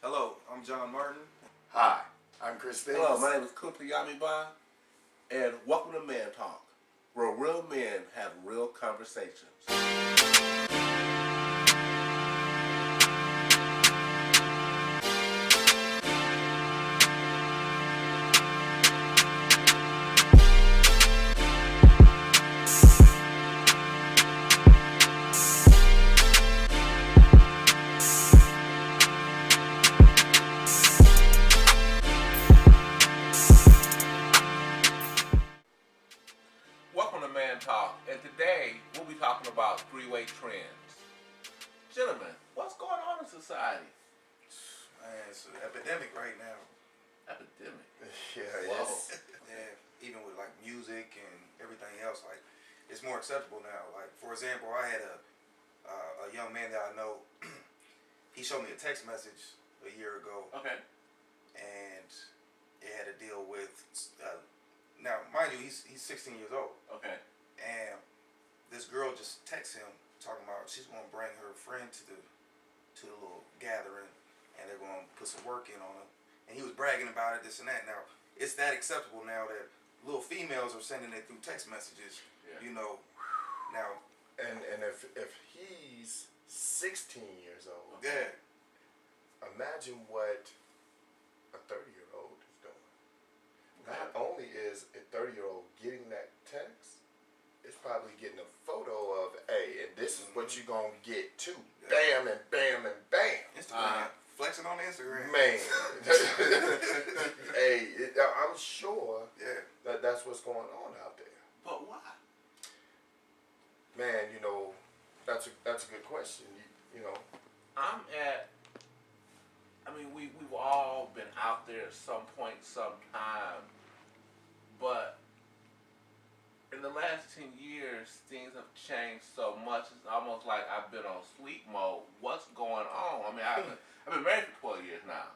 Hello, I'm John Martin. Hi, I'm Chris Davis. Hello, my name is Kunta Yamiba, and welcome to ManTalk, where real men have real conversations. Welcome to ManTalk, and today we'll be talking about three-way trends. Gentlemen, what's going on in society? Man, it's an epidemic right now. Epidemic. Yeah, Whoa. yes. Yeah, even with like music and everything else, like it's more acceptable now. Like for example, I had a young man that I know. He showed me a text message a year ago, Okay. and it had to deal with. Now, mind you, he's 16 years old, Okay. and this girl just texts him talking about she's gonna bring her friend to the little gathering, and they're gonna put some work in on him. And he was bragging about it, this and that. Now, it's that acceptable now that little females are sending it through text messages. Yeah. You know, now. And if he's 16 years old, Yeah. imagine what a 30-year-old is doing. Not only is a 30-year-old getting that text, it's probably getting a photo of, hey, and this is what you're going to get too. Bam and bam and bam. Instagram. Flexing on Instagram. Man. Hey, I'm sure that's what's going on out there. But why? Man, that's a good question. You know. We've all been out there at some point, sometime, but in the last 10 years, things have changed so much. It's almost like I've been on sleep mode. What's going on? I mean, I've been married for 12 years now.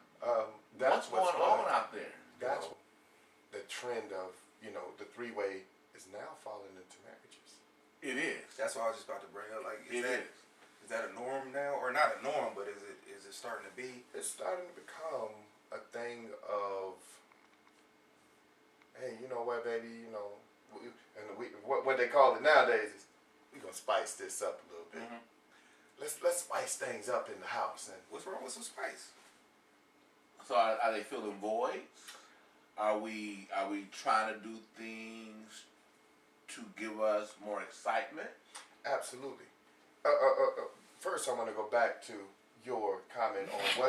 That's what's going on out there? That's the trend of, the three-way is now falling into marriages. It is. That's what I was just about to bring up. Like, Is that a norm now, or not a norm, but is it starting to be? It's starting to become a thing of, hey, you know what, baby, what they call it nowadays is we're gonna spice this up a little bit. Mm-hmm. Let's spice things up in the house. And What's wrong with some spice? So are they filling voids? Are we trying to do things to give us more excitement? absolutely. First, I want to go back to your comment on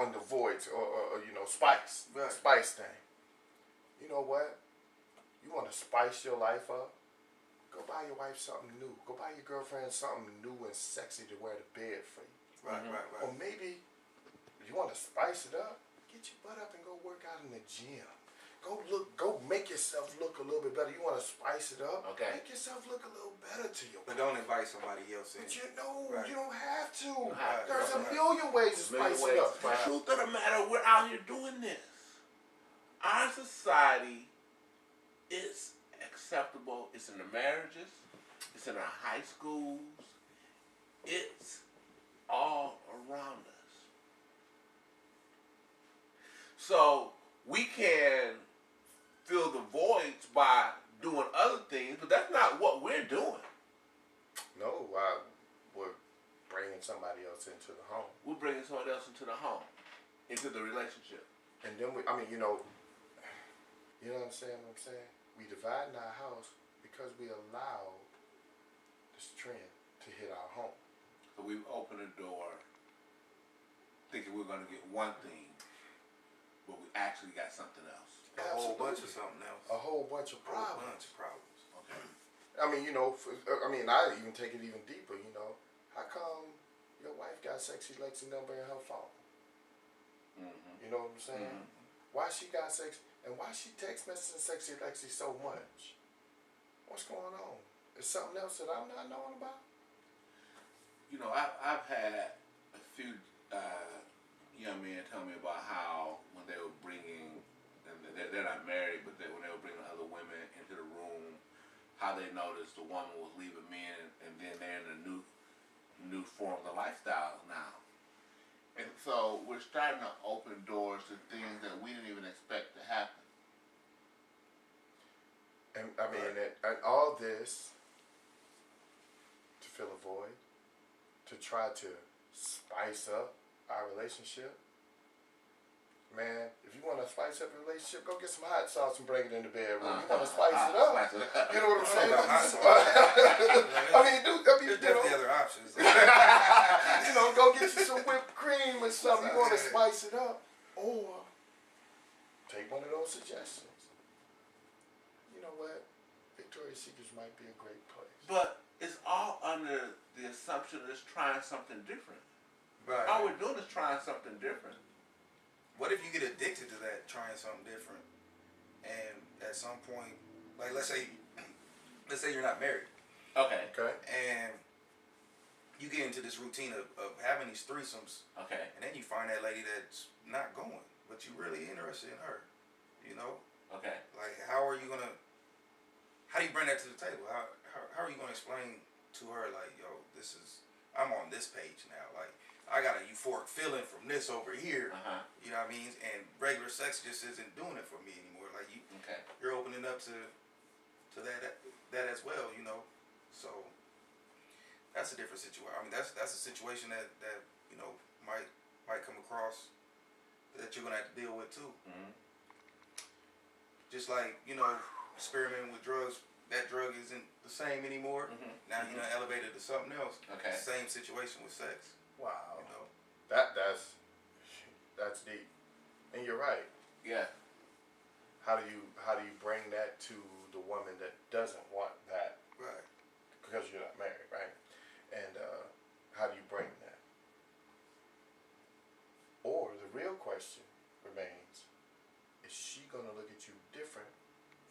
on the voids or spice, Right. spice thing. You know what? You want to spice your life up? Go buy your wife something new. Go buy your girlfriend something new and sexy to wear to bed for you. Right, Mhm. right, Or right. maybe you want to spice it up. Get your butt up and go work out in the gym. Go make yourself look a little bit better. You want to spice it up? Okay. Make yourself look a little better to your But don't invite somebody else in. But you Right. you don't have to. don't have to. There's a Right. million ways to spice it up. The truth of the matter, we're out here doing this. Our society is acceptable. It's in the marriages. It's in our high schools. It's all around us. So we can fill the voids by doing other things, but that's not what we're doing. No, we're bringing somebody else into the home. We're bringing someone else into the home, into the relationship. And then you know what I'm saying? We divide in our house because we allow this trend to hit our home. So we've opened the door thinking we're going to get one thing, but we actually got something else. A whole bunch of Absolutely. something else. A whole bunch of A whole problems. bunch of problems. Okay. I even take it even deeper, How come your wife got Sexy Lexi number in her phone? Mm-hmm. You know what I'm saying? Mm-hmm. Why she got sex, and why she text messaging Sexy Lexi so much? What's going on? Is something else that I'm not knowing about? I've had a few young men tell me about how when they were bringing, and they're not married, but when they were bringing other women into the room, how they noticed the woman was leaving men, and then they're in a new form of the lifestyle now. And so we're we're starting to open doors to things that we didn't even expect to happen. And I mean, and all this to fill a void, to try to spice up our relationship. Man, if you want to spice up a relationship, go get some hot sauce and bring it in the bedroom. You want to spice it up? You know what I'm saying? I mean, There's definitely other options. you know, go get you some whipped cream or something. You want to spice it up, or take one of those suggestions. You know what? Victoria's Secrets might be a great place. But it's all under the assumption that it's trying something different. Right. All we're doing is trying something different. What if you get addicted to that, trying something different, and at some point, like let's say you're not married. Okay. Okay. And you get into this routine of having these threesomes. Okay. And then you find that lady that's not going, but you're really interested in her. You know? Okay. Like, how do you bring that to the table? How are you gonna explain to her, like, yo, I'm on this page now. Like, I got a euphoric feeling from this over here. You know what I mean? And regular sex just isn't doing it for me anymore. Like, you're opening up to that as well, you know? So that's a different situation. I mean, that's a situation that you know might come across that you're gonna have to deal with too. Mm-hmm. Just like, you know, experimenting with drugs, that drug isn't the same anymore. Mm-hmm. Now you know elevated to something else. Okay. Same situation with sex. Wow. You know. That's deep, and you're right. Yeah. How do you bring that to the woman that doesn't want that? Right. Because you're not married, right? And how do you bring that? Or the real question remains: is she gonna look at you different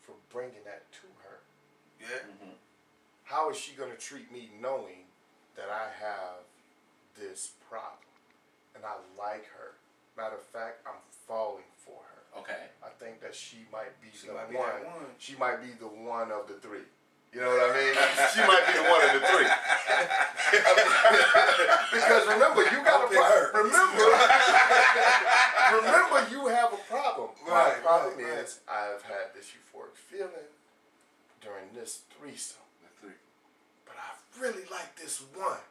for bringing that to her? Yeah. Mm-hmm. How is she gonna treat me knowing that I have this problem and I like her? Matter of fact, I'm falling for her. Okay. I think that she might be She the might be one. that one. She might be the one of the three. You know what I mean? She might be the one of the three. Because remember, you got a problem. Remember, you have a problem. Right, My problem right. is I've had this euphoric feeling during this threesome. The three. But I really like this one.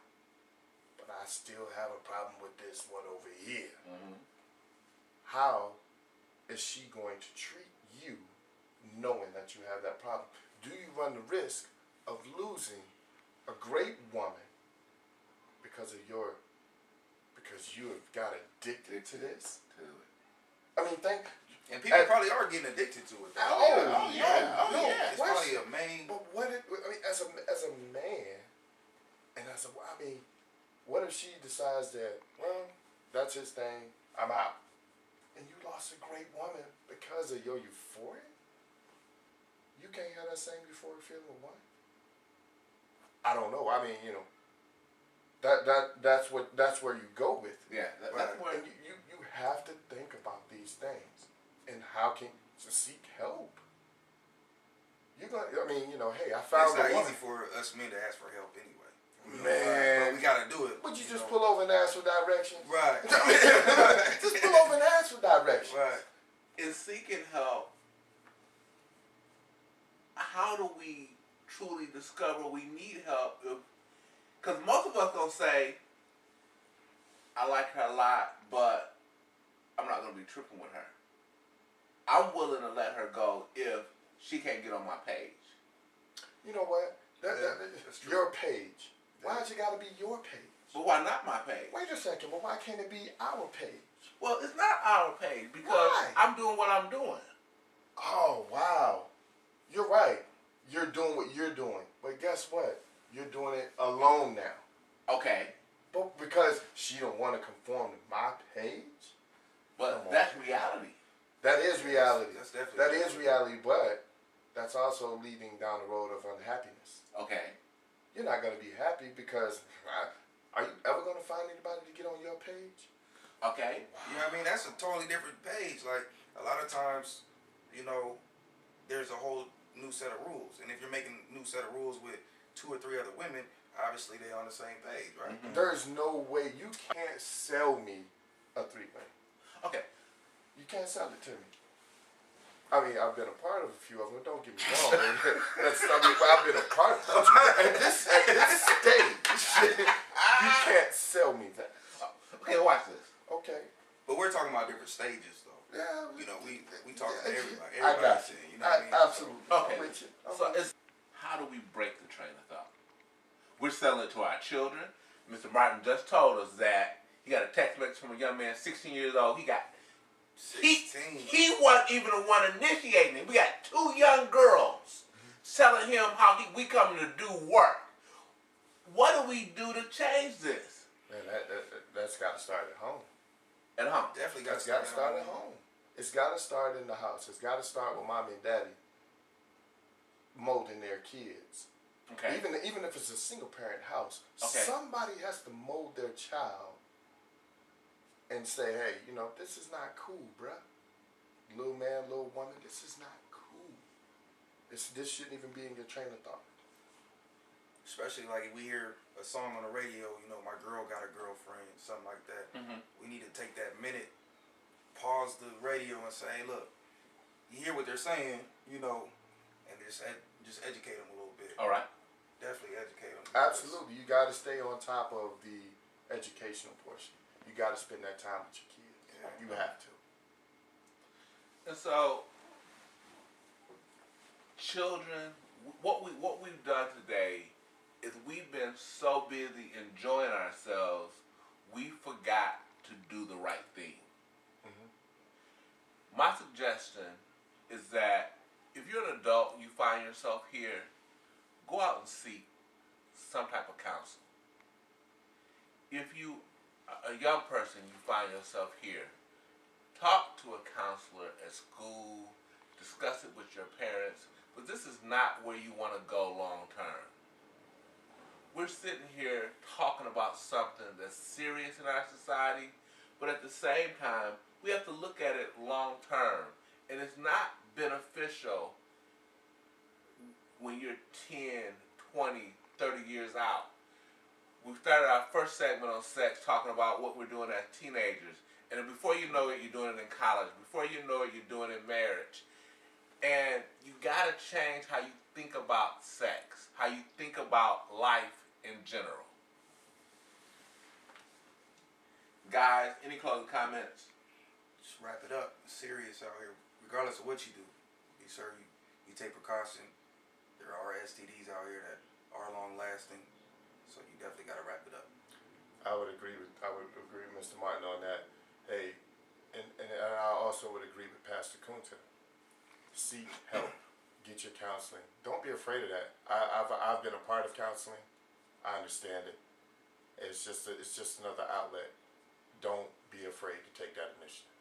But I still have a problem with this one over here. Mm-hmm. How is she going to treat you knowing that you have that problem? Do you run the risk of losing a great woman because you have got addicted to this? To it. I mean, And people probably are getting addicted to it. Though. Oh, It's question. probably a main. But as a man, and what if she decides that, well, that's his thing, I'm out, and you lost a great woman because of your euphoria? You can't have that same euphoric feeling with one. I don't know. I mean, you know, that's where you go with it. Yeah. That's Right. where. And you have to think about these things and how can to seek help. Hey, I found It's not the one. easy for us men to ask for help anyway. Man. But we gotta do it. Would you just pull over and ask for directions? Right. Just pull over and ask for directions. Right. In seeking help, how do we truly discover we need help? Because most of us gonna say, I like her a lot, but I'm not gonna be tripping with her. I'm willing to let her go if she can't get on my page. You know what? That's true. Your page. Why's it got to be your page? But why not my page? Wait a second. Well, why can't it be our page? Well, it's not our page because Why? I'm doing what I'm doing. Oh, wow. You're right. You're doing what you're doing. But guess what? You're doing it alone now. Okay, But because she don't want to conform to my page? but Come on. that's reality. That is reality. That's definitely That is reality, but that's also leading down the road of unhappiness. Okay. You're not going to be happy because are you ever going to find anybody to get on your page? Okay. You know what I mean? That's a totally different page. Like, a lot of times, you know, there's a whole new set of rules. And if you're making a new set of rules with 2 or 3 other women, obviously they're on the same page, right? Mhm. There's no way. You can't sell me a three-way. Okay. You can't sell it to me. I mean, I've been a part of a few of them. Don't get me wrong. I've been a part of at this stage. You can't sell me that. Okay, watch this. Okay. But we're talking about different stages, though. Yeah. You know, we talking to everybody. I got you. You know what I mean? Absolutely. Okay. I'm with you. So it's how do we break the train of thought? We're selling it to our children. Mr. Martin just told us that he got a text message from a young man, 16 years old. He 16. He wasn't even the one initiating it. We got two young girls telling him how we coming to do work. What do we do to change this? Man, that's got to start at home. At home. Definitely got It's got to start at home. It's got to start in the house. It's got to start with mommy and daddy molding their kids. Okay. Even if it's a single parent house, Okay. somebody has to mold their child and say, hey, you know, this is not cool, bruh. Little man, little woman, this is not cool. This shouldn't even be in your train of thought. Especially like if we hear a song on the radio, you know, my girl got a girlfriend, something like that. Mm-hmm. We need to take that minute, pause the radio and say, hey, look, you hear what they're saying, you know, and just educate them a little bit. All right. Definitely educate them. Absolutely. You got to stay on top of the educational portion. You got to spend that time with your kids. Yeah. You have to. And so, children, what we've done today is we've been so busy enjoying ourselves, we forgot to do the right thing. Mm-hmm. My suggestion is that if you're an adult, you find yourself here, go out and seek some type of counseling. If you, a young person, you find yourself here, talk to a counselor at school, discuss it with your parents, but this is not where you want to go long term. We're sitting here talking about something that's serious in our society, but at the same time, we have to look at it long term. And it's not beneficial when you're 10, 20, 30 years out. We started our first segment on sex talking about what we're doing as teenagers. And then before you know it, you're doing it in college. Before you know it, you're doing it in marriage. And you got to change how you think about sex, how you think about life in general. Guys, any closing comments? Just wrap it up. It's serious out here. Regardless of what you do, be sure you take precaution. There are STDs out here that are long lasting, so you definitely got to wrap it up. I would agree with Mr. Martin on that. Hey, and I also would agree with Pastor Kunta. Seek help. Get your counseling. Don't be afraid of that. I've been a part of counseling. I understand it. It's just another outlet. Don't be afraid to take that initiative.